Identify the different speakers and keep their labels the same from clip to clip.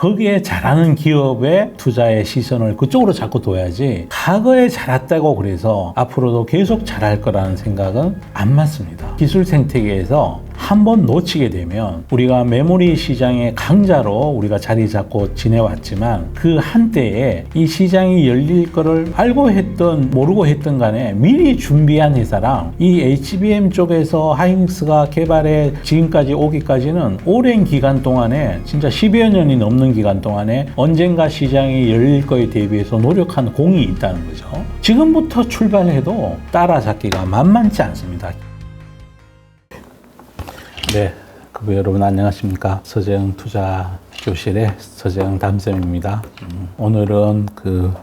Speaker 1: 거기에 잘하는 기업의 투자의 시선을 그쪽으로 자꾸 둬야지 과거에 잘했다고 그래서 앞으로도 계속 잘할 거라는 생각은 안 맞습니다. 기술 생태계에서 한번 놓치게 되면 우리가 메모리 시장의 강자로 우리가 자리 잡고 지내왔지만 그 한때에 이 시장이 열릴 거를 알고 했던 모르고 했던 간에 미리 준비한 회사랑 이 HBM 쪽에서 하이닉스가 개발해 지금까지 오기까지는 오랜 기간 동안에 진짜 10여 년이 넘는 기간 동안에 언젠가 시장이 열릴 거에 대비해서 노력한 공이 있다는 거죠. 지금부터 출발해도 따라잡기가 만만치 않습니다. 네, 여러분 안녕하십니까? 서재영 투자 교실의 서재영 담쌤입니다. 오늘은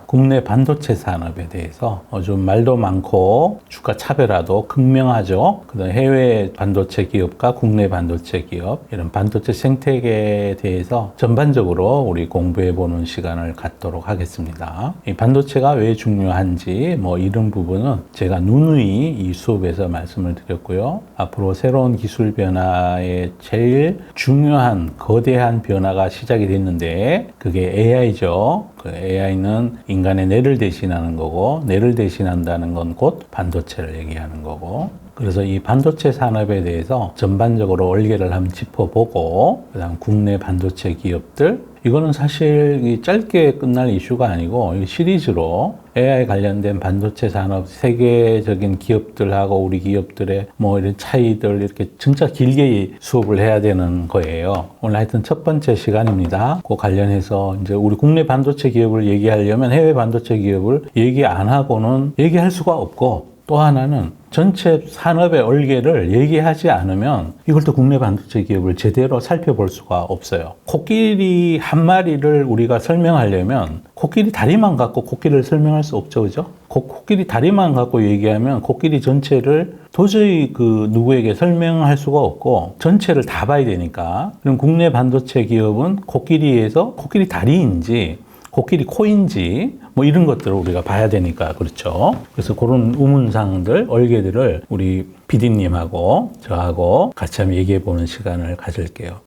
Speaker 1: 국내 반도체 산업에 대해서 좀 말도 많고 주가 차별화도 극명하죠. 그다음 해외 반도체 기업과 국내 반도체 기업 이런 반도체 생태계에 대해서 전반적으로 우리 공부해 보는 시간을 갖도록 하겠습니다. 이 반도체가 왜 중요한지 이런 부분은 제가 누누이 이 수업에서 말씀을 드렸고요. 앞으로 새로운 기술 변화의 제일 중요한 거대한 변화가 시작이 됐는데 그게 AI죠. 그 AI는 인간의 뇌를 대신하는 거고 뇌를 대신한다는 건 곧 반도체를 얘기하는 거고 그래서 이 반도체 산업에 대해서 전반적으로 얼개를 한번 짚어보고 그다음 국내 반도체 기업들 이거는 사실 짧게 끝날 이슈가 아니고 시리즈로 AI 관련된 반도체 산업 세계적인 기업들하고 우리 기업들의 이런 차이들 이렇게 진짜 길게 수업을 해야 되는 거예요. 오늘 하여튼 첫 번째 시간입니다. 그 관련해서 이제 우리 국내 반도체 기업을 얘기하려면 해외 반도체 기업을 얘기 안 하고는 얘기할 수가 없고 또 하나는 전체 산업의 얼개를 얘기하지 않으면 이걸 또 국내 반도체 기업을 제대로 살펴볼 수가 없어요. 코끼리 한 마리를 우리가 설명하려면 코끼리 다리만 갖고 코끼리를 설명할 수 없죠, 그죠? 코끼리 다리만 갖고 얘기하면 코끼리 전체를 도저히 누구에게 설명할 수가 없고 전체를 다 봐야 되니까 그럼 국내 반도체 기업은 코끼리에서 코끼리 다리인지 코끼리 코인지 이런 것들을 우리가 봐야 되니까 그렇죠. 그래서 그런 우문사항들, 얼개들을 우리 PD님하고 저하고 같이 한번 얘기해 보는 시간을 가질게요.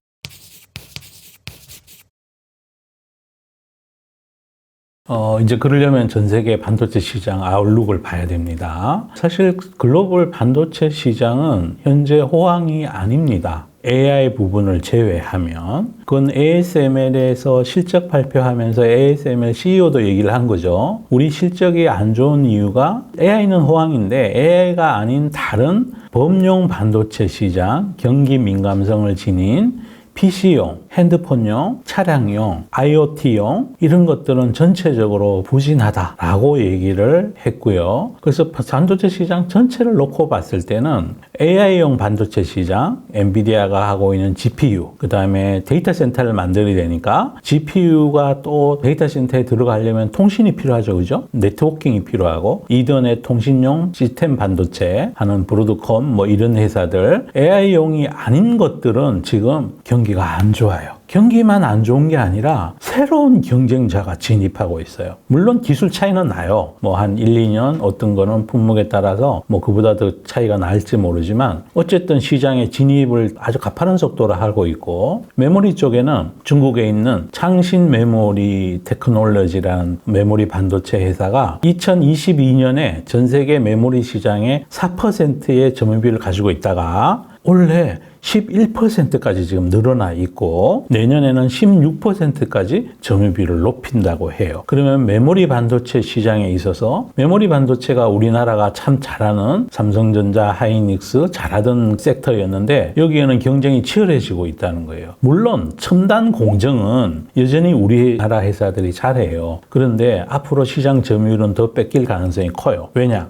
Speaker 1: 이제 그러려면 전 세계 반도체 시장 아웃룩을 봐야 됩니다. 사실 글로벌 반도체 시장은 현재 호황이 아닙니다. AI 부분을 제외하면 그건 ASML에서 실적 발표하면서 ASML CEO도 얘기를 한 거죠. 우리 실적이 안 좋은 이유가 AI는 호황인데 AI가 아닌 다른 범용 반도체 시장, 경기 민감성을 지닌 PC용, 핸드폰용, 차량용, IoT용 이런 것들은 전체적으로 부진하다라고 얘기를 했고요. 그래서 반도체 시장 전체를 놓고 봤을 때는 AI용 반도체 시장, 엔비디아가 하고 있는 GPU, 그 다음에 데이터 센터를 만들어야 되니까 GPU가 또 데이터 센터에 들어가려면 통신이 필요하죠, 그죠? 네트워킹이 필요하고 이더넷 통신용 시스템 반도체 하는 브로드컴 이런 회사들 AI용이 아닌 것들은 지금 경기가 안 좋아요. 경기만 안 좋은 게 아니라 새로운 경쟁자가 진입하고 있어요. 물론 기술 차이는 나요. 한 1, 2년 어떤 거는 품목에 따라서 그보다 더 차이가 날지 모르지만 어쨌든 시장에 진입을 아주 가파른 속도로 하고 있고 메모리 쪽에는 중국에 있는 창신 메모리 테크놀로지라는 메모리 반도체 회사가 2022년에 전 세계 메모리 시장의 4%의 점유율을 가지고 있다가 올해 11%까지 지금 늘어나 있고 내년에는 16%까지 점유율을 높인다고 해요. 그러면 메모리 반도체 시장에 있어서 메모리 반도체가 우리나라가 참 잘하는 삼성전자, 하이닉스 잘하던 섹터였는데 여기에는 경쟁이 치열해지고 있다는 거예요. 물론 첨단 공정은 여전히 우리나라 회사들이 잘해요. 그런데 앞으로 시장 점유율은 더 뺏길 가능성이 커요. 왜냐?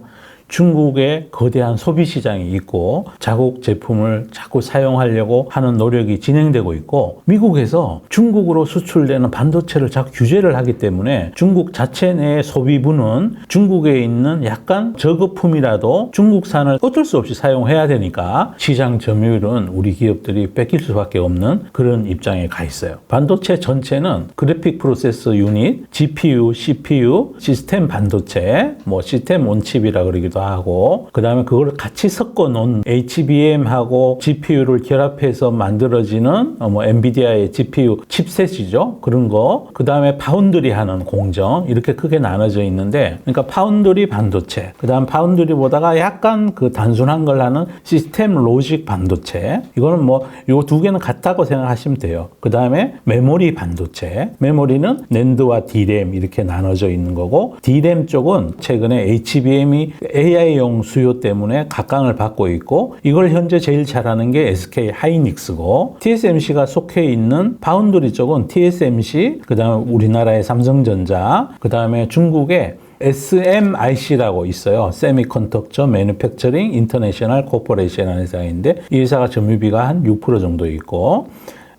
Speaker 1: 중국에 거대한 소비 시장이 있고 자국 제품을 자꾸 사용하려고 하는 노력이 진행되고 있고 미국에서 중국으로 수출되는 반도체를 자꾸 규제를 하기 때문에 중국 자체 내 소비부는 중국에 있는 약간 저거품이라도 중국산을 어쩔 수 없이 사용해야 되니까 시장 점유율은 우리 기업들이 뺏길 수밖에 없는 그런 입장에 가 있어요. 반도체 전체는 그래픽 프로세서 유닛, GPU, CPU, 시스템 반도체, 시스템 온칩이라 그러기도 되기도 하고, 그 다음에 그걸 같이 섞어 놓은 HBM하고 GPU를 결합해서 만들어지는 엔비디아의 GPU 칩셋이죠. 그런 거. 그 다음에 파운드리 하는 공정. 이렇게 크게 나눠져 있는데, 그러니까 파운드리 반도체. 그 다음 파운드리보다가 약간 그 단순한 걸 하는 시스템 로직 반도체. 이거는 뭐, 요 두 개는 같다고 생각하시면 돼요. 그 다음에 메모리 반도체. 메모리는 낸드와 D램 이렇게 나눠져 있는 거고, D램 쪽은 최근에 HBM이 AI용 수요 때문에 각광을 받고 있고, 이걸 현재 제일 잘하는 게 SK 하이닉스고, TSMC가 속해 있는 파운드리 쪽은 TSMC, 그 다음에 우리나라의 삼성전자, 그 다음에 중국의 SMIC라고 있어요. 세미컨덕터 매니팩처링 인터내셔널 코퍼레이션이라는 회사인데, 이 회사가 점유비가 한 6% 정도 있고,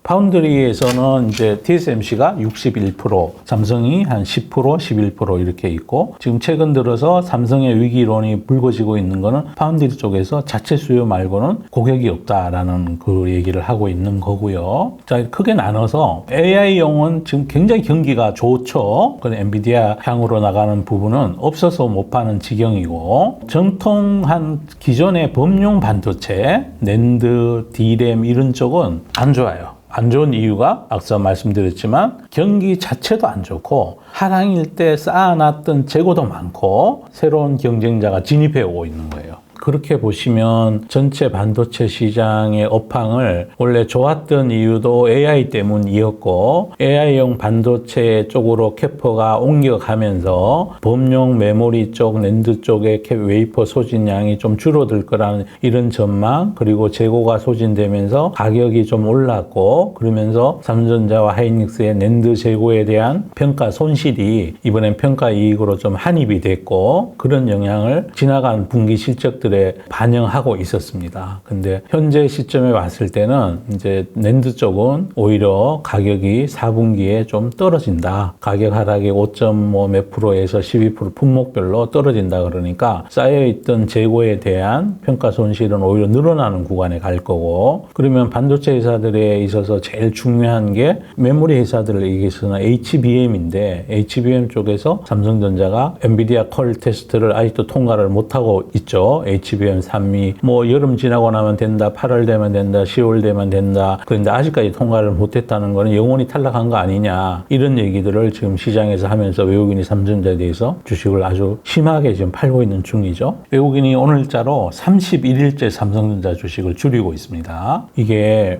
Speaker 1: 파운드리에서는 이제 TSMC가 61%, 삼성이 한 10%, 11% 이렇게 있고, 지금 최근 들어서 삼성의 위기론이 불거지고 있는 거는 파운드리 쪽에서 자체 수요 말고는 고객이 없다라는 그 얘기를 하고 있는 거고요. 자, 크게 나눠서 AI용은 지금 굉장히 경기가 좋죠. 그 엔비디아 향으로 나가는 부분은 없어서 못 파는 지경이고, 정통한 기존의 범용 반도체, 낸드, D램 이런 쪽은 안 좋아요. 안 좋은 이유가 앞서 말씀드렸지만 경기 자체도 안 좋고, 하락일 때 쌓아놨던 재고도 많고 새로운 경쟁자가 진입해 오고 있는 거예요. 그렇게 보시면 전체 반도체 시장의 업황을 원래 좋았던 이유도 AI 때문이었고, AI용 반도체 쪽으로 캐퍼가 옮겨가면서 범용 메모리 쪽, 낸드 쪽의 웨이퍼 소진량이 좀 줄어들 거라는 이런 전망, 그리고 재고가 소진되면서 가격이 좀 올랐고, 그러면서 삼성전자와 하이닉스의 낸드 재고에 대한 평가 손실이 이번엔 평가 이익으로 좀 환입이 됐고, 그런 영향을 지나간 분기 실적들에 반영하고 있었습니다. 근데 현재 시점에 왔을 때는 이제 낸드 쪽은 오히려 가격이 4분기에 좀 떨어진다. 가격 하락이 5.5 몇 프로에서 12% 품목별로 떨어진다. 그러니까 쌓여있던 재고에 대한 평가 손실은 오히려 늘어나는 구간에 갈 거고, 그러면 반도체 회사들에 있어서 제일 중요한 게 메모리 회사들에게서는 HBM인데, HBM 쪽에서 삼성전자가 엔비디아 컬 테스트를 아직도 통과를 못하고 있죠. HBM 3이 뭐 여름 지나고 나면 된다, 8월 되면 된다, 10월 되면 된다. 그런데 아직까지 통과를 못했다는 거는 영원히 탈락한 거 아니냐, 이런 얘기들을 지금 시장에서 하면서 외국인이 삼성전자에 대해서 주식을 아주 심하게 지금 팔고 있는 중이죠. 외국인이 오늘자로 31일째 삼성전자 주식을 줄이고 있습니다. 이게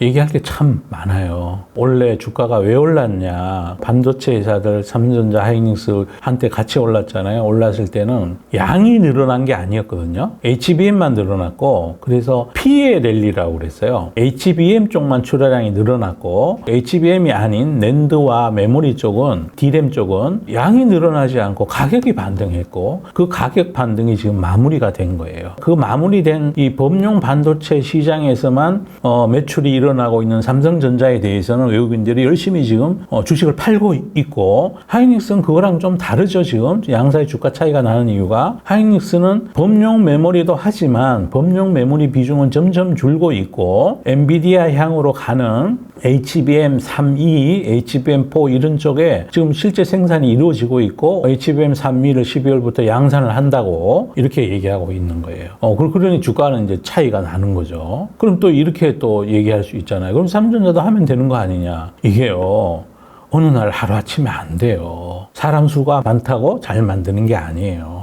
Speaker 1: 얘기할 게 참 많아요. 원래 주가가 왜 올랐냐. 반도체 회사들 삼성전자, 하이닉스 한때 같이 올랐잖아요. 올랐을 때는 양이 늘어난 게 아니었거든요. HBM만 늘어났고, 그래서 P의 랠리라고 그랬어요. HBM 쪽만 출하량이 늘어났고, HBM이 아닌 낸드와 메모리 쪽은, D램 쪽은 양이 늘어나지 않고 가격이 반등했고, 그 가격 반등이 지금 마무리가 된 거예요. 그 마무리된 이 범용 반도체 시장에서만 매출이 일어나고 있는 삼성전자에 대해서는 외국인들이 열심히 지금 주식을 팔고 있고, 하이닉스는 그거랑 좀 다르죠. 지금 양사의 주가 차이가 나는 이유가, 하이닉스는 범용 메모리도 하지만 범용 메모리 비중은 점점 줄고 있고, 엔비디아 향으로 가는 HBM3E, HBM4 이런 쪽에 지금 실제 생산이 이루어지고 있고, HBM3E를 12월부터 양산을 한다고 이렇게 얘기하고 있는 거예요. 그러니 주가는 이제 차이가 나는 거죠. 그럼 또 이렇게 또 얘기할 수 있잖아요. 그럼 삼성전자도 하면 되는 거 아니냐. 이게요, 어느 날 하루아침에 안 돼요. 사람 수가 많다고 잘 만드는 게 아니에요.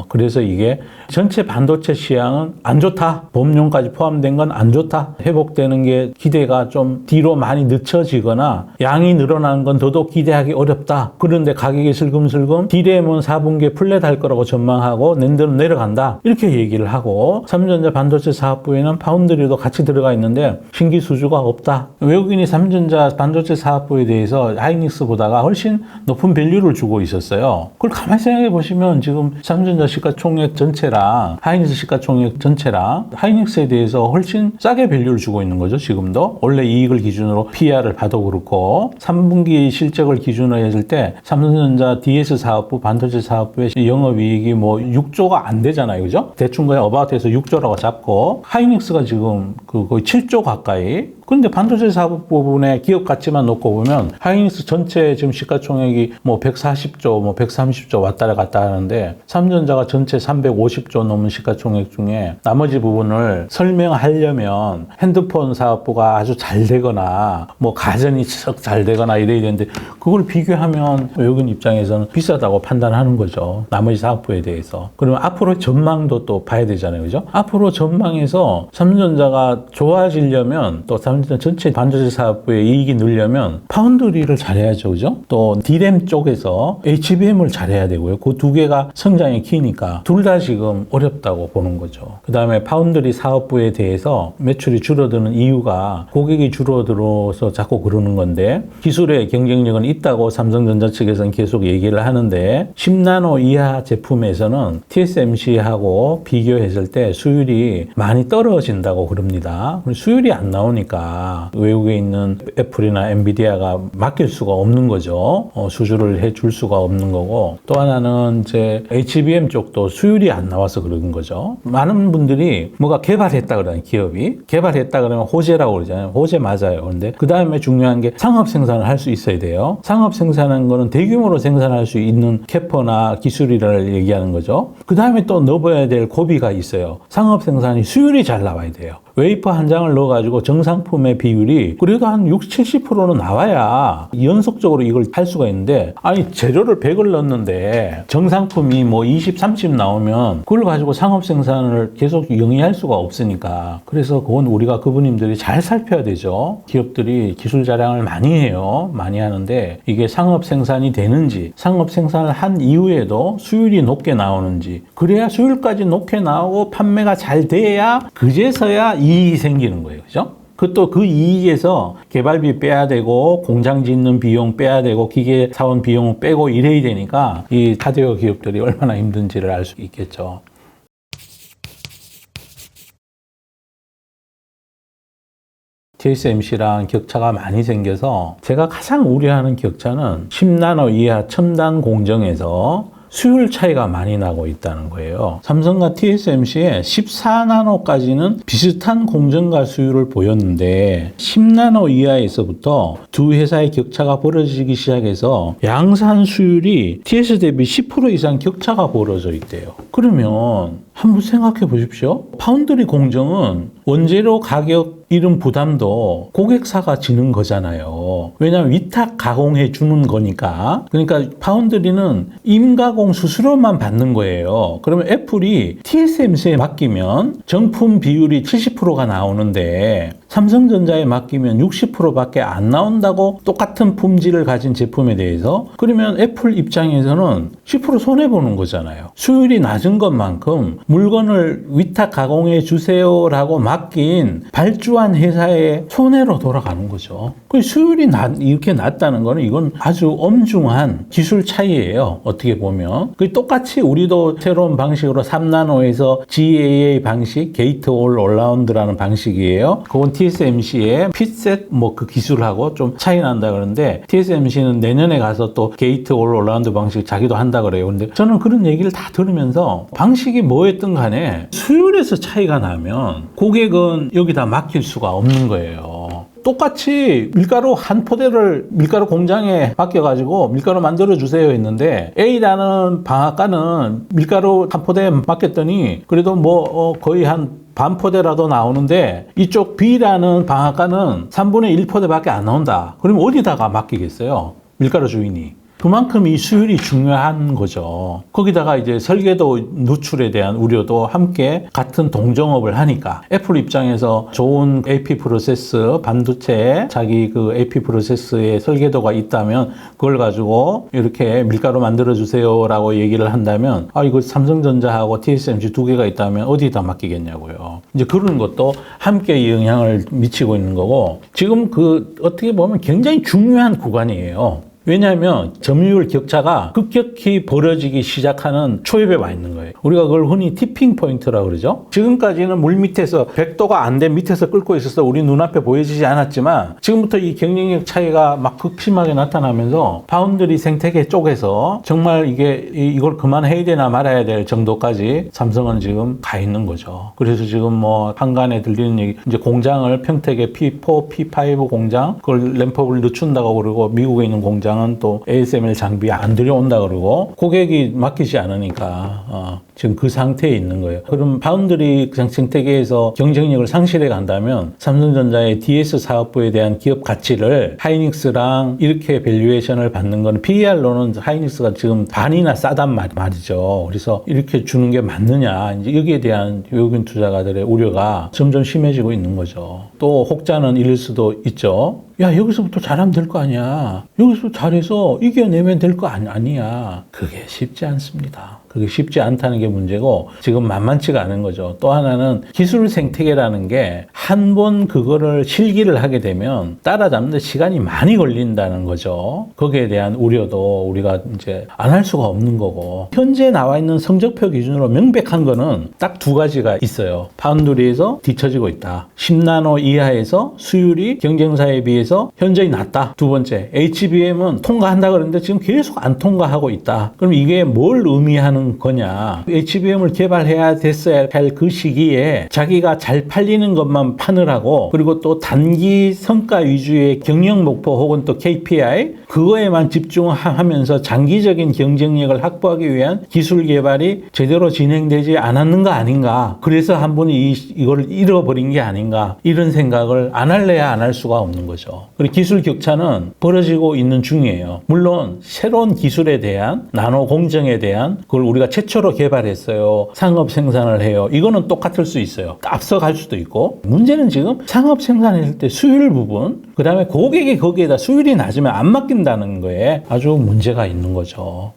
Speaker 1: 그래서 이게 전체 반도체 시장은 안 좋다. 범용까지 포함된 건 안 좋다. 회복되는 게 기대가 좀 뒤로 많이 늦춰지거나 양이 늘어나는 건 더더욱 기대하기 어렵다. 그런데 가격이 슬금슬금 D램은 4분기에 플랫할 거라고 전망하고 낸드는 내려간다. 이렇게 얘기를 하고, 삼성전자 반도체 사업부에는 파운드리도 같이 들어가 있는데 신기 수주가 없다. 외국인이 삼성전자 반도체 사업부에 대해서 하이닉스보다가 훨씬 높은 밸류를 주고 있었어요. 그걸 가만히 생각해 보시면 지금 삼성전자 시가총액 전체랑 하이닉스 시가총액 전체랑 하이닉스에 대해서 훨씬 싸게 밸류를 주고 있는 거죠. 지금도 원래 이익을 기준으로 PR을 봐도 그렇고, 3분기 실적을 기준으로 했을 때 삼성전자 DS 사업부, 반도체 사업부의 영업이익이 뭐 6조가 안 되잖아요. 그죠? 대충 거의 어바웃에서 6조라고 잡고, 하이닉스가 지금 거의 7조 가까이 그런데 반도체 사업 부분에 기업 가치만 놓고 보면 하이닉스 전체 지금 시가총액이 뭐 140조, 뭐 130조 왔다 갔다 하는데 삼성전자가 전체 350조 넘은 시가총액 중에 나머지 부분을 설명하려면 핸드폰 사업부가 아주 잘 되거나 뭐 가전이 썩 잘 되거나 이래야 되는데 그걸 비교하면 외국인 입장에서는 비싸다고 판단하는 거죠. 나머지 사업부에 대해서. 그러면 앞으로 전망도 또 봐야 되잖아요. 그죠? 앞으로 전망에서 삼성전자가 좋아지려면 또 삼성전자 전체 반도체 사업부의 이익이 늘려면 파운드리를 잘해야죠. 그죠? 또 D램 쪽에서 HBM을 잘해야 되고요. 그 두 개가 성장의 키니까 둘 다 지금 어렵다고 보는 거죠. 그 다음에 파운드리 사업부에 대해서 매출이 줄어드는 이유가 고객이 줄어들어서 자꾸 그러는 건데 기술의 경쟁력은 있다고 삼성전자 측에서는 계속 얘기를 하는데 10나노 이하 제품에서는 TSMC하고 비교했을 때 수율이 많이 떨어진다고 그럽니다. 수율이 안 나오니까 외국에 있는 애플이나 엔비디아가 맡길 수가 없는 거죠. 수주를 해줄 수가 없는 거고 또 하나는 이제 HBM 쪽도 수율이 안 나와서 그런 거죠. 많은 분들이 뭐가 개발했다 그러는 기업이 개발했다 그러면 호재라고 그러잖아요. 호재 맞아요. 그런데 그 다음에 중요한 게 상업 생산을 할 수 있어야 돼요. 상업 생산하는 거는 대규모로 생산할 수 있는 캐퍼나 기술이를 얘기하는 거죠. 그 다음에 또 넣어봐야 될 고비가 있어요. 상업 생산이 수율이 잘 나와야 돼요. 웨이퍼 한 장을 넣어가지고 정상품의 비율이 그래도 한 60, 70%는 나와야 연속적으로 이걸 할 수가 있는데 아니 재료를 100을 넣었는데 정상품이 뭐 20, 30 나오면 그걸 가지고 상업 생산을 계속 영위할 수가 없으니까 그래서 그건 우리가 그분님들이 잘 살펴야 되죠. 기업들이 기술 자랑을 많이 해요. 많이 하는데 이게 상업 생산이 되는지 상업 생산을 한 이후에도 수율이 높게 나오는지 그래야 수율까지 높게 나오고 판매가 잘 돼야 그제서야 이익이 생기는 거예요. 그죠? 그 이익에서 개발비 빼야 되고 공장 짓는 비용 빼야 되고 기계 사원 비용 빼고 이래야 되니까 이 하드웨어 기업들이 얼마나 힘든지를 알 수 있겠죠. TSMC랑 격차가 많이 생겨서 제가 가장 우려하는 격차는 10나노 이하 첨단 공정에서 수율 차이가 많이 나고 있다는 거예요. 삼성과 TSMC의 14나노까지는 비슷한 공정과 수율을 보였는데 10나노 이하에서부터 두 회사의 격차가 벌어지기 시작해서 양산 수율이 TS 대비 10% 이상 격차가 벌어져 있대요. 그러면 한번 생각해 보십시오. 파운드리 공정은 원재료 가격 이런 부담도 고객사가 지는 거잖아요. 왜냐하면 위탁 가공해 주는 거니까. 그러니까 파운드리는 임가공 수수료만 받는 거예요. 그러면 애플이 TSMC에 맡기면 정품 비율이 70%가 나오는데 삼성전자에 맡기면 60%밖에 안 나온다고 똑같은 품질을 가진 제품에 대해서 그러면 애플 입장에서는 10% 손해보는 거잖아요. 수율이 낮은 것만큼 물건을 위탁 가공해 주세요라고 맡긴 발주한 회사의 손해로 돌아가는 거죠. 그 수율이 이렇게 낮다는 거는 이건 아주 엄중한 기술 차이예요. 어떻게 보면. 똑같이 우리도 새로운 방식으로 3나노에서 GAA 방식, 게이트 올 올라운드라는 방식이에요. 그건 TSMC의 핏셋 그 기술하고 좀 차이 난다 그러는데 TSMC는 내년에 가서 또 게이트 올 올라운드 방식 자기도 한다 그래요. 근데 저는 그런 얘기를 다 들으면서 방식이 뭐였든 간에 수율에서 차이가 나면 고객은 여기다 맡길 수가 없는 거예요. 똑같이 밀가루 한 포대를 밀가루 공장에 맡겨가지고 밀가루 만들어주세요 했는데 A라는 방앗간은 밀가루 한 포대에 맡겼더니 그래도 거의 한 반 포대라도 나오는데 이쪽 B라는 방앗간은 3분의 1포대밖에 안 나온다. 그러면 어디다가 맡기겠어요? 밀가루 주인이. 그만큼 이 수율이 중요한 거죠. 거기다가 이제 설계도 누출에 대한 우려도 함께 같은 동종업을 하니까 애플 입장에서 좋은 AP 프로세스 반도체에 자기 그 AP 프로세스의 설계도가 있다면 그걸 가지고 이렇게 밀가루 만들어 주세요라고 얘기를 한다면 이거 삼성전자하고 TSMC 두 개가 있다면 어디다 맡기겠냐고요. 이제 그런 것도 함께 영향을 미치고 있는 거고 지금 어떻게 보면 굉장히 중요한 구간이에요. 왜냐하면 점유율 격차가 급격히 벌어지기 시작하는 초입에 와 있는 거예요. 우리가 그걸 흔히 티핑 포인트라고 그러죠. 지금까지는 물 밑에서 100도가 안 된 밑에서 끓고 있어서 우리 눈앞에 보여지지 않았지만 지금부터 이 경쟁력 차이가 막 극심하게 나타나면서 파운드리 생태계 쪽에서 정말 이걸 그만해야 되나 말아야 될 정도까지 삼성은 지금 가 있는 거죠. 그래서 지금 뭐 한간에 들리는 얘기, 이제 공장을 평택의 P4, P5 공장 그걸 램프업을 늦춘다고 그러고 미국에 있는 공장은 또 ASML 장비 안 들여온다 그러고 고객이 맡기지 않으니까 지금 그 상태에 있는 거예요. 그럼 파운드리 생태계에서 경쟁력을 상실해 간다면 삼성전자의 DS 사업부에 대한 기업 가치를 하이닉스랑 이렇게 밸류에이션을 받는 건 PER로는 하이닉스가 지금 반이나 싸단 말이죠. 그래서 이렇게 주는 게 맞느냐, 이제 여기에 대한 외국인 투자가들의 우려가 점점 심해지고 있는 거죠. 또 혹자는 이럴 수도 있죠. 야, 여기서부터 잘하면 될 거 아니야. 여기서 잘해서 이겨내면 될 거 아니야. 그게 쉽지 않습니다. 그게 쉽지 않다는 게 문제고 지금 만만치가 않은 거죠. 또 하나는 기술 생태계라는 게 한 번 그거를 실기를 하게 되면 따라잡는 데 시간이 많이 걸린다는 거죠. 거기에 대한 우려도 우리가 이제 안 할 수가 없는 거고 현재 나와 있는 성적표 기준으로 명백한 거는 딱 두 가지가 있어요. 파운드리에서 뒤처지고 있다. 10나노 이하에서 수율이 경쟁사에 비해서 현저히 낮다. 두 번째, HBM은 통과한다 그러는데 지금 계속 안 통과하고 있다. 그럼 이게 뭘 의미하는 거냐? HBM을 개발해야 됐어야 할 그 시기에 자기가 잘 팔리는 것만 파느라고 그리고 또 단기 성과 위주의 경영 목표 혹은 또 KPI 그거에만 집중하면서 장기적인 경쟁력을 확보하기 위한 기술 개발이 제대로 진행되지 않았는 거 아닌가? 그래서 한 분이 이걸 잃어버린 게 아닌가? 이런 생각을 안 할래야 안 할 수가 없는 거죠. 그리고 기술 격차는 벌어지고 있는 중이에요. 물론 새로운 기술에 대한 나노 공정에 대한 그걸 우리가 최초로 개발했어요. 상업 생산을 해요. 이거는 똑같을 수 있어요. 앞서갈 수도 있고 문제는 지금 상업 생산했을 때 수율 부분 그 다음에 고객이 거기에다 수율이 낮으면 안 맡긴다는 거에 아주 문제가 있는 거죠.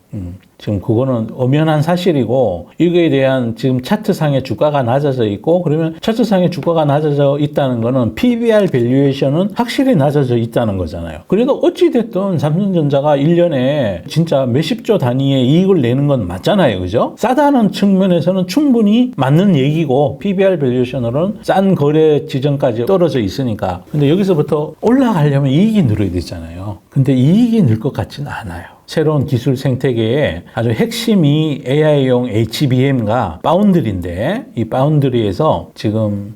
Speaker 1: 지금 그거는 엄연한 사실이고 이거에 대한 지금 차트상의 주가가 낮아져 있고 그러면 차트상의 주가가 낮아져 있다는 거는 PBR 밸류에이션은 확실히 낮아져 있다는 거잖아요. 그래도 어찌됐든 삼성전자가 1년에 진짜 몇십조 단위의 이익을 내는 건 맞잖아요. 그죠? 싸다는 측면에서는 충분히 맞는 얘기고 PBR 밸류에이션으로는 싼 거래 지점까지 떨어져 있으니까 근데 여기서부터 올라가려면 이익이 늘어야 되잖아요. 근데 이익이 늘 것 같지는 않아요. 새로운 기술 생태계에 아주 핵심이 AI용 HBM과 파운드리인데 이 파운드리에서 지금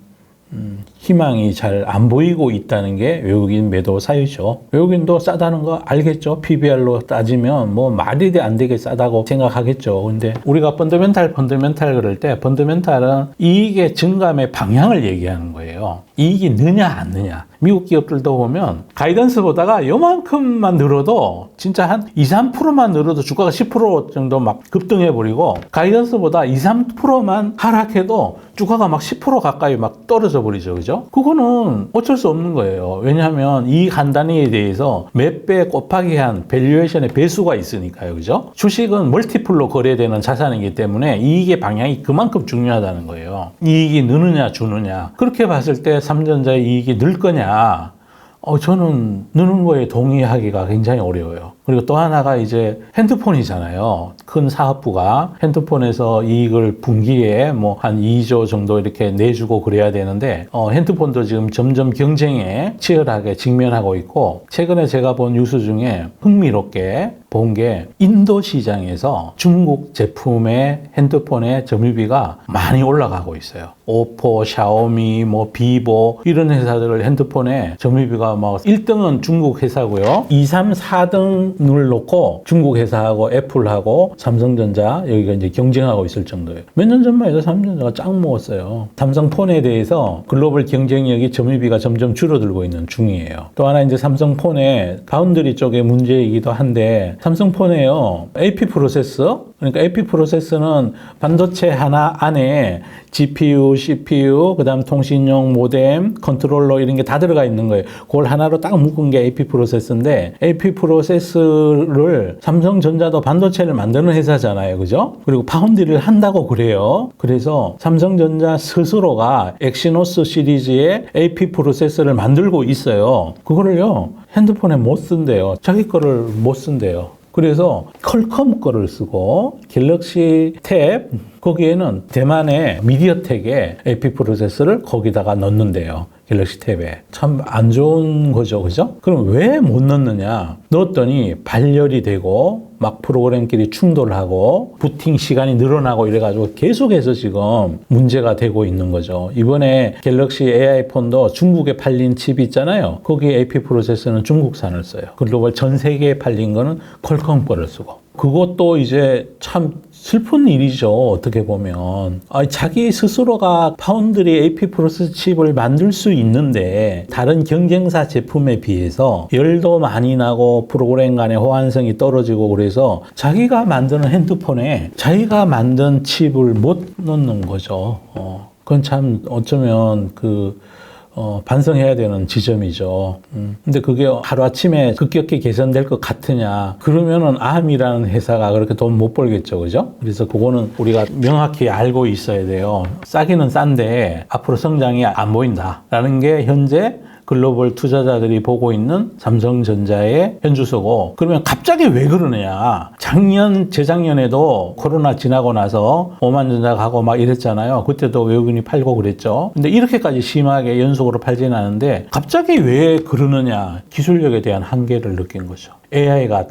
Speaker 1: 희망이 잘 안 보이고 있다는 게 외국인 매도 사유죠. 외국인도 싸다는 거 알겠죠. PBR로 따지면 뭐 말이 안 되게 싸다고 생각하겠죠. 근데 우리가 펀더멘탈 그럴 때 펀더멘탈은 이익의 증감의 방향을 얘기하는 거예요. 이익이 느냐 안 느냐. 미국 기업들도 보면 가이던스 보다가 요만큼만 늘어도 진짜 한 2, 3%만 늘어도 주가가 10% 정도 막 급등해버리고 가이던스보다 2, 3%만 하락해도 주가가 막 10% 가까이 막 떨어져 버리죠. 그죠? 그거는 어쩔 수 없는 거예요. 왜냐하면 이 한 단위에 대해서 몇 배 곱하기 한 밸류에이션의 배수가 있으니까요. 그죠? 주식은 멀티플로 거래되는 자산이기 때문에 이익의 방향이 그만큼 중요하다는 거예요. 이익이 느느냐 주느냐. 그렇게 봤을 때 삼성전자의 이익이 늘 거냐? 저는 느는 거에 동의하기가 굉장히 어려워요. 그리고 또 하나가 이제 핸드폰이잖아요. 큰 사업부가 핸드폰에서 이익을 분기에 뭐 한 2조 정도 이렇게 내주고 그래야 되는데 핸드폰도 지금 점점 경쟁에 치열하게 직면하고 있고 최근에 제가 본 뉴스 중에 흥미롭게 본 게 인도 시장에서 중국 제품의 핸드폰의 점유비가 많이 올라가고 있어요. 오포, 샤오미, 뭐 비보 이런 회사들 핸드폰의 점유비가 막 1등은 중국 회사고요. 2, 3, 4등을 놓고 중국 회사하고 애플하고 삼성전자 여기가 이제 경쟁하고 있을 정도예요. 몇 년 전만 해도 삼성전자가 짱 먹었어요. 삼성폰에 대해서 글로벌 경쟁력이 점유비가 점점 줄어들고 있는 중이에요. 또 하나 이제 삼성폰의 파운드리 쪽의 문제이기도 한데 삼성폰에요. AP 프로세서 그러니까 AP 프로세서는 반도체 하나 안에 GPU, CPU, 그다음 통신용 모뎀, 컨트롤러 이런 게 다 들어가 있는 거예요. 그걸 그걸 하나로 딱 묶은 게 AP 프로세스인데 AP 프로세스를 삼성전자도 반도체를 만드는 회사잖아요. 그죠? 그리고 파운드리를 한다고 그래요. 그래서 삼성전자 스스로가 엑시노스 시리즈의 AP 프로세서를 만들고 있어요. 그거를요, 핸드폰에 못 쓴대요. 자기 거를 못 쓴대요. 그래서 퀄컴 거를 쓰고 갤럭시 탭 거기에는 대만의 미디어텍의 AP 프로세서를 거기다가 넣는데요. 갤럭시 탭에. 참 안 좋은 거죠. 그죠? 그럼 왜 못 넣느냐? 넣었더니 발열이 되고 막 프로그램끼리 충돌하고 부팅 시간이 늘어나고 이래가지고 계속해서 지금 문제가 되고 있는 거죠. 이번에 갤럭시 AI 폰도 중국에 팔린 칩이 있잖아요. 거기에 AP 프로세서는 중국산을 써요. 글로벌 전 세계에 팔린 거는 퀄컴 거를 쓰고. 그것도 이제 참 슬픈 일이죠. 어떻게 보면. 자기 스스로가 파운드리 AP 프로세서 칩을 만들 수 있는데 다른 경쟁사 제품에 비해서 열도 많이 나고 프로그램 간의 호환성이 떨어지고 그래서 자기가 만드는 핸드폰에 자기가 만든 칩을 못 넣는 거죠. 그건 참 어쩌면 반성해야 되는 지점이죠. 근데 그게 하루아침에 급격히 개선될 것 같으냐. 그러면은 암이라는 회사가 그렇게 돈 못 벌겠죠. 그죠? 그래서 그거는 우리가 명확히 알고 있어야 돼요. 싸기는 싼데 앞으로 성장이 안 보인다라는 게 현재 글로벌 투자자들이 보고 있는 삼성전자의 현주소고, 그러면 갑자기 왜 그러느냐. 재작년에도 코로나 지나고 나서 오만전자 가고 막 이랬잖아요. 그때도 외국인이 팔고 그랬죠. 근데 이렇게까지 심하게 연속으로 팔지는 않은데 갑자기 왜 그러느냐. 기술력에 대한 한계를 느낀 거죠. AI가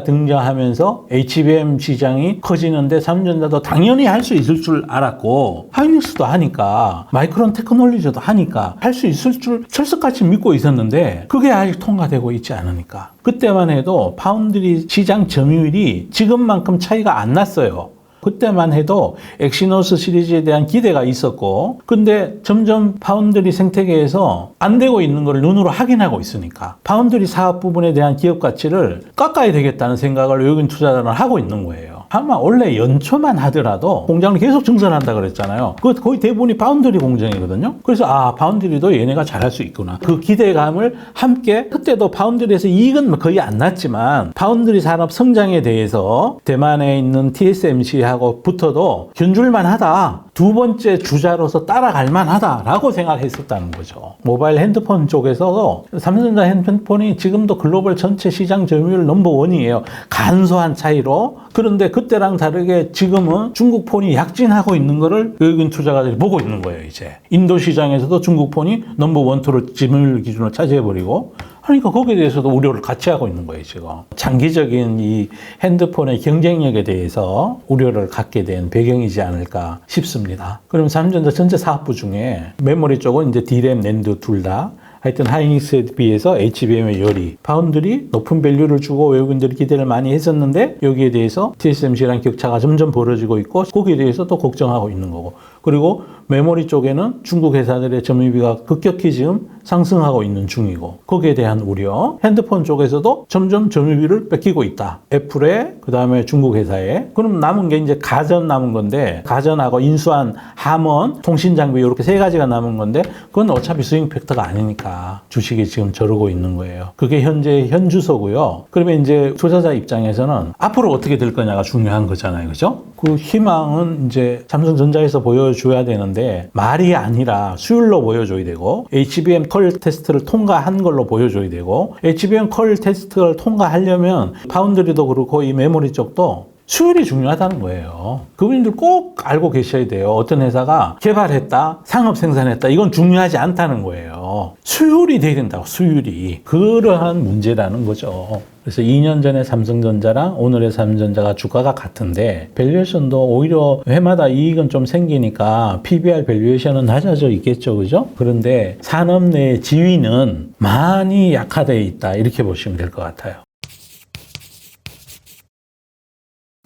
Speaker 1: 등장하면서 HBM 시장이 커지는데 삼성전자도 당연히 할 수 있을 줄 알았고, 하이닉스도 하니까, 마이크론 테크놀리지도 하니까 할 수 있을 줄 철석같이 믿고 있었는데 그게 아직 통과되고 있지 않으니까. 그때만 해도 파운드리 시장 점유율이 지금만큼 차이가 안 났어요. 그때만 해도 엑시노스 시리즈에 대한 기대가 있었고, 근데 점점 파운드리 생태계에서 안 되고 있는 걸 눈으로 확인하고 있으니까 파운드리 사업 부분에 대한 기업 가치를 깎아야 되겠다는 생각을 외국인 투자자는 하고 있는 거예요. 아마 원래 연초만 하더라도 공장을 계속 증설한다 그랬잖아요. 그 거의 대부분이 파운드리 공장이거든요. 그래서 파운드리도 얘네가 잘할 수 있구나. 그 기대감을 함께, 그때도 파운드리에서 이익은 거의 안 났지만 파운드리 산업 성장에 대해서 대만에 있는 TSMC하고 붙어도 견줄만 하다. 두 번째 주자로서 따라갈 만하다라고 생각했었다는 거죠. 모바일 핸드폰 쪽에서도 삼성전자 핸드폰이 지금도 글로벌 전체 시장 점유율 넘버원이에요. 간소한 차이로. 그런데 그때랑 다르게 지금은 중국 폰이 약진하고 있는 거를 외국인 투자가들이 보고 있는 거예요. 이제 인도 시장에서도 중국 폰이 넘버원, 투를 점유율 기준으로 차지해버리고, 그러니까 거기에 대해서도 우려를 같이 하고 있는 거예요, 지금. 장기적인 이 핸드폰의 경쟁력에 대해서 우려를 갖게 된 배경이지 않을까 싶습니다. 그럼 삼성전자 전체 사업부 중에 메모리 쪽은 이제 D램, 낸드 둘 다, 하여튼 하이닉스에 비해서 HBM의 열이, 파운드리 높은 밸류를 주고 외국인들이 기대를 많이 했었는데 여기에 대해서 TSMC랑 격차가 점점 벌어지고 있고, 거기에 대해서 또 걱정하고 있는 거고, 그리고 메모리 쪽에는 중국 회사들의 점유비가 급격히 지금 상승하고 있는 중이고, 거기에 대한 우려. 핸드폰 쪽에서도 점점 점유비를 뺏기고 있다. 애플에, 그 다음에 중국 회사에. 그럼 남은 게 이제 가전 남은 건데, 가전하고 인수한 함원, 통신 장비 이렇게 세 가지가 남은 건데, 그건 어차피 스윙 팩터가 아니니까 주식이 지금 저러고 있는 거예요. 그게 현재 현주소고요. 그러면 이제 투자자 입장에서는 앞으로 어떻게 될 거냐가 중요한 거잖아요. 그죠? 그 희망은 이제 삼성전자에서 보여줘야 되는데 말이 아니라 수율로 보여줘야 되고, HBM 컬 테스트를 통과한 걸로 보여줘야 되고, HBM 컬 테스트를 통과하려면 파운드리도 그렇고 이 메모리 쪽도 수율이 중요하다는 거예요. 그분들 꼭 알고 계셔야 돼요. 어떤 회사가 개발했다, 상업 생산했다, 이건 중요하지 않다는 거예요. 수율이 돼야 된다고, 수율이. 그러한 문제라는 거죠. 그래서 2년 전에 삼성전자랑 오늘의 삼성전자가 주가가 같은데 밸류에이션도 오히려 해마다 이익은 좀 생기니까 PBR 밸류에이션은 낮아져 있겠죠. 그죠? 그런데 산업 내 지위는 많이 약화되어 있다. 이렇게 보시면 될 것 같아요.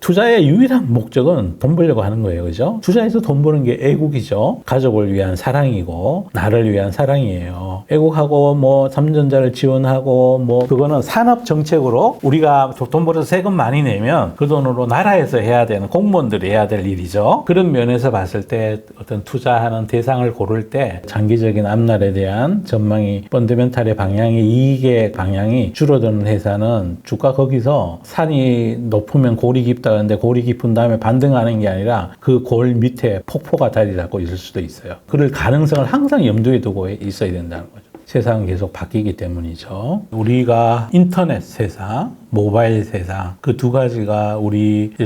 Speaker 1: 투자의 유일한 목적은 돈 벌려고 하는 거예요. 그죠? 투자에서 돈 버는 게 애국이죠. 가족을 위한 사랑이고 나를 위한 사랑이에요. 애국하고 뭐 삼전자를 지원하고 뭐 그거는 산업 정책으로 우리가 돈 벌어서 세금 많이 내면 그 돈으로 나라에서 해야 되는 공무원들이 해야 될 일이죠. 그런 면에서 봤을 때 어떤 투자하는 대상을 고를 때 장기적인 앞날에 대한 전망이 펀더멘탈의 방향이 이익의 방향이 줄어드는 회사는 주가 거기서 산이 높으면 골이 깊다 그러는데 골이 깊은 다음에 반등하는 게 아니라 그 골 밑에 폭포가 자리 잡고 있을 수도 있어요. 그럴 가능성을 항상 염두에 두고 있어야 된다는 거죠. 세상은 계속 바뀌기 때문이죠. 우리가 인터넷 세상, 모바일 세상 그 두 가지가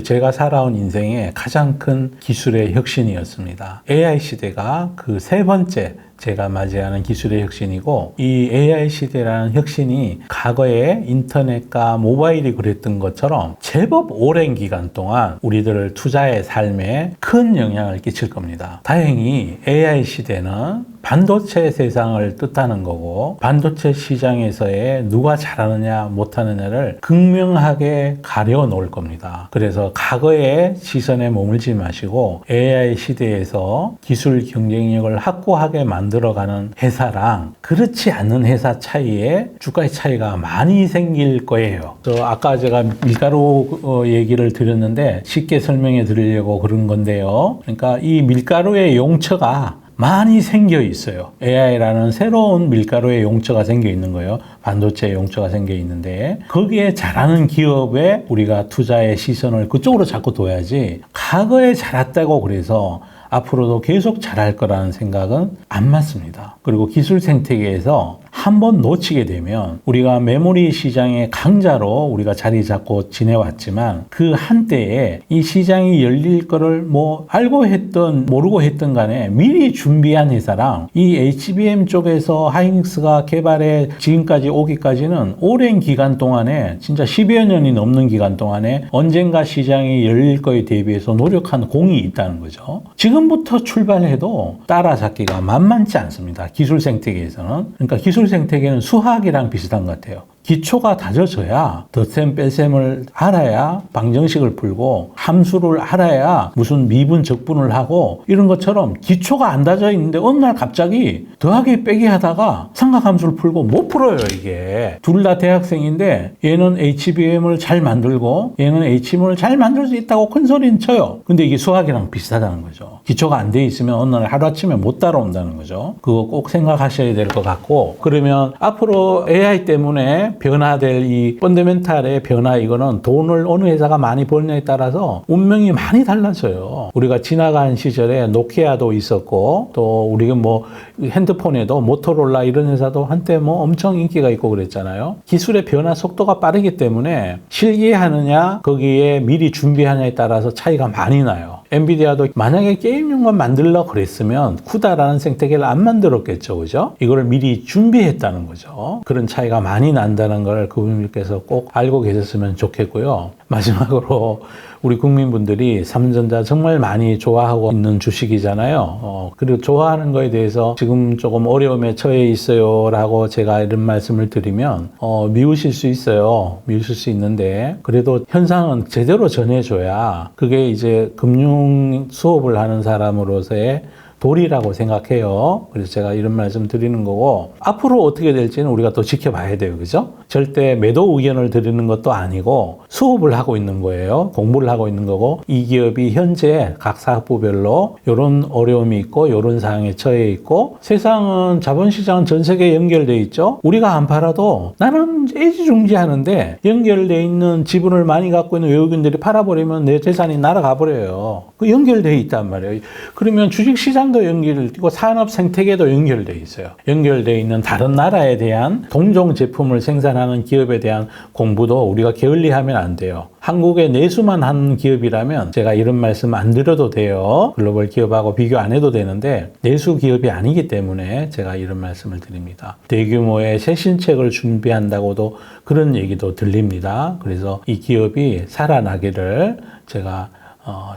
Speaker 1: 제가 살아온 인생의 가장 큰 기술의 혁신이었습니다. AI 시대가 그 세 번째 제가 맞이하는 기술의 혁신이고 이 AI 시대라는 혁신이 과거에 인터넷과 모바일이 그랬던 것처럼 제법 오랜 기간 동안 우리들 투자의 삶에 큰 영향을 끼칠 겁니다. 다행히 AI 시대는 반도체 세상을 뜻하는 거고 반도체 시장에서의 누가 잘하느냐 못하느냐를 극명하게 가려 놓을 겁니다. 그래서 과거의 시선에 머물지 마시고 AI 시대에서 기술 경쟁력을 확고하게 만들어가는 회사랑 그렇지 않는 회사 차이에 주가의 차이가 많이 생길 거예요. 아까 제가 밀가루 얘기를 드렸는데 쉽게 설명해 드리려고 그런 건데요. 그러니까 이 밀가루의 용처가 많이 생겨 있어요. AI라는 새로운 밀가루의 용처가 생겨 있는 거예요. 반도체의 용처가 생겨 있는데 거기에 잘하는 기업에 우리가 투자의 시선을 그쪽으로 자꾸 둬야지 과거에 잘했다고 그래서 앞으로도 계속 잘할 거라는 생각은 안 맞습니다. 그리고 기술 생태계에서 한번 놓치게 되면 우리가 메모리 시장의 강자로 우리가 자리 잡고 지내왔지만 그 한때에 이 시장이 열릴 거를 뭐 알고 했던 모르고 했던 간에 미리 준비한 회사랑 이 HBM 쪽에서 하이닉스가 개발해 지금까지 오기까지는 오랜 기간 동안에 진짜 10여 년이 넘는 기간 동안에 언젠가 시장이 열릴 거에 대비해서 노력한 공이 있다는 거죠. 지금부터 출발해도 따라잡기가 만만치 않습니다. 기술 생태계에서는. 그러니까 기술 생태계는 수학이랑 비슷한 것 같아요. 기초가 다져져야 덧셈 뺄셈을 알아야 방정식을 풀고 함수를 알아야 무슨 미분 적분을 하고 이런 것처럼 기초가 안 다져 있는데 어느 날 갑자기 더하기 빼기 하다가 삼각함수를 풀고 못 풀어요. 이게 둘 다 대학생인데 얘는 HBM을 잘 만들고 얘는 HBM을 잘 만들 수 있다고 큰 소리는 쳐요. 근데 이게 수학이랑 비슷하다는 거죠. 기초가 안 돼 있으면 어느 날 하루아침에 못 따라온다는 거죠. 그거 꼭 생각하셔야 될 것 같고 그러면 앞으로 AI 때문에 변화될 이 펀더멘탈의 변화 이거는 돈을 어느 회사가 많이 벌냐에 따라서 운명이 많이 달라져요. 우리가 지나간 시절에 노키아도 있었고 또 우리가 뭐 핸드폰에도 모토로라 이런 회사도 한때 뭐 엄청 인기가 있고 그랬잖아요. 기술의 변화 속도가 빠르기 때문에 실기하느냐 거기에 미리 준비하냐에 따라서 차이가 많이 나요. 엔비디아도 만약에 게임용만 만들려고 그랬으면 쿠다라는 생태계를 안 만들었겠죠. 그죠? 이거를 미리 준비했다는 거죠. 그런 차이가 많이 난다는 걸 그분들께서 꼭 알고 계셨으면 좋겠고요. 마지막으로 우리 국민분들이 삼성전자 정말 많이 좋아하고 있는 주식이잖아요. 그리고 좋아하는 거에 대해서 지금 조금 어려움에 처해 있어요 라고 제가 이런 말씀을 드리면 미우실 수 있어요. 미우실 수 있는데 그래도 현상은 제대로 전해줘야 그게 이제 금융 수업을 하는 사람으로서의 도리라고 생각해요. 그래서 제가 이런 말씀 드리는 거고 앞으로 어떻게 될지는 우리가 또 지켜봐야 돼요. 그죠? 절대 매도 의견을 드리는 것도 아니고 수업을 하고 있는 거예요. 공부를 하고 있는 거고 이 기업이 현재 각 사업부별로 이런 어려움이 있고 이런 상황에 처해 있고 세상은 자본시장은 전 세계에 연결돼 있죠. 우리가 안 팔아도 나는 애지중지하는데 연결돼 있는 지분을 많이 갖고 있는 외국인들이 팔아버리면 내 재산이 날아가 버려요. 그 연결돼 있단 말이에요. 그러면 주식시장 도 연결되고 산업 생태계도 연결되어 있어요. 연결되어 있는 다른 나라에 대한 동종 제품을 생산하는 기업에 대한 공부도 우리가 게을리하면 안 돼요. 한국에 내수만 하는 기업이라면 제가 이런 말씀 안 드려도 돼요. 글로벌 기업하고 비교 안 해도 되는데 내수 기업이 아니기 때문에 제가 이런 말씀을 드립니다. 대규모의 쇄신책을 준비한다고도 그런 얘기도 들립니다. 그래서 이 기업이 살아나기를 제가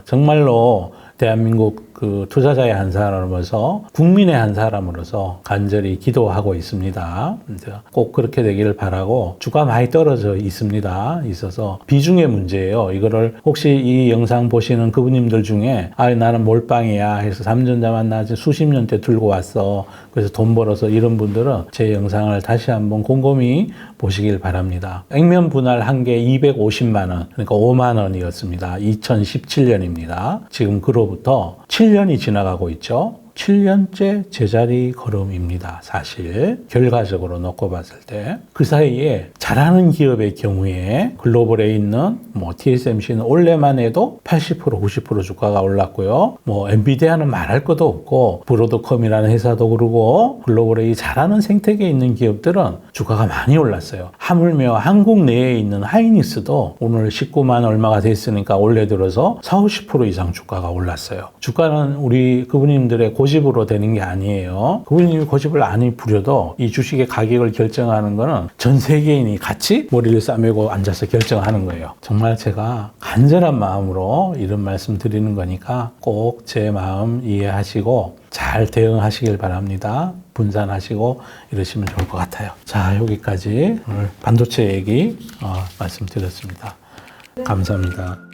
Speaker 1: 정말로 대한민국 그 투자자의 한 사람으로서 국민의 한 사람으로서 간절히 기도하고 있습니다. 꼭 그렇게 되기를 바라고 주가 많이 떨어져 있어서 비중의 문제예요. 이거를 혹시 이 영상 보시는 그분님들 중에 나는 몰빵이야 해서 삼전자만 나 지금 수십 년째 들고 왔어. 그래서 돈 벌어서 이런 분들은 제 영상을 다시 한번 곰곰이 보시길 바랍니다. 액면 분할 한 개 250만 원, 그러니까 5만 원이었습니다. 2017년입니다. 지금 그로부터 7년이 지나가고 있죠. 7년째 제자리 걸음입니다. 사실 결과적으로 놓고 봤을 때 그 사이에 잘하는 기업의 경우에 글로벌에 있는 TSMC는 올해만 해도 80% 90% 주가가 올랐고요. 엔비디아는 말할 것도 없고 브로드컴이라는 회사도 그러고 글로벌에 이 잘하는 생태계에 있는 기업들은 주가가 많이 올랐어요. 하물며 한국 내에 있는 하이닉스도 오늘 19만 얼마가 됐으니까 올해 들어서 40, 50% 이상 주가가 올랐어요. 주가는 우리 그분님들의 고집으로 되는 게 아니에요. 그분이 고집을 안 부려도 이 주식의 가격을 결정하는 거는 전 세계인이 같이 머리를 싸매고 앉아서 결정하는 거예요. 정말 제가 간절한 마음으로 이런 말씀 드리는 거니까 꼭 제 마음 이해하시고 잘 대응하시길 바랍니다. 분산하시고 이러시면 좋을 것 같아요. 자, 여기까지 오늘 반도체 얘기 말씀드렸습니다. 감사합니다.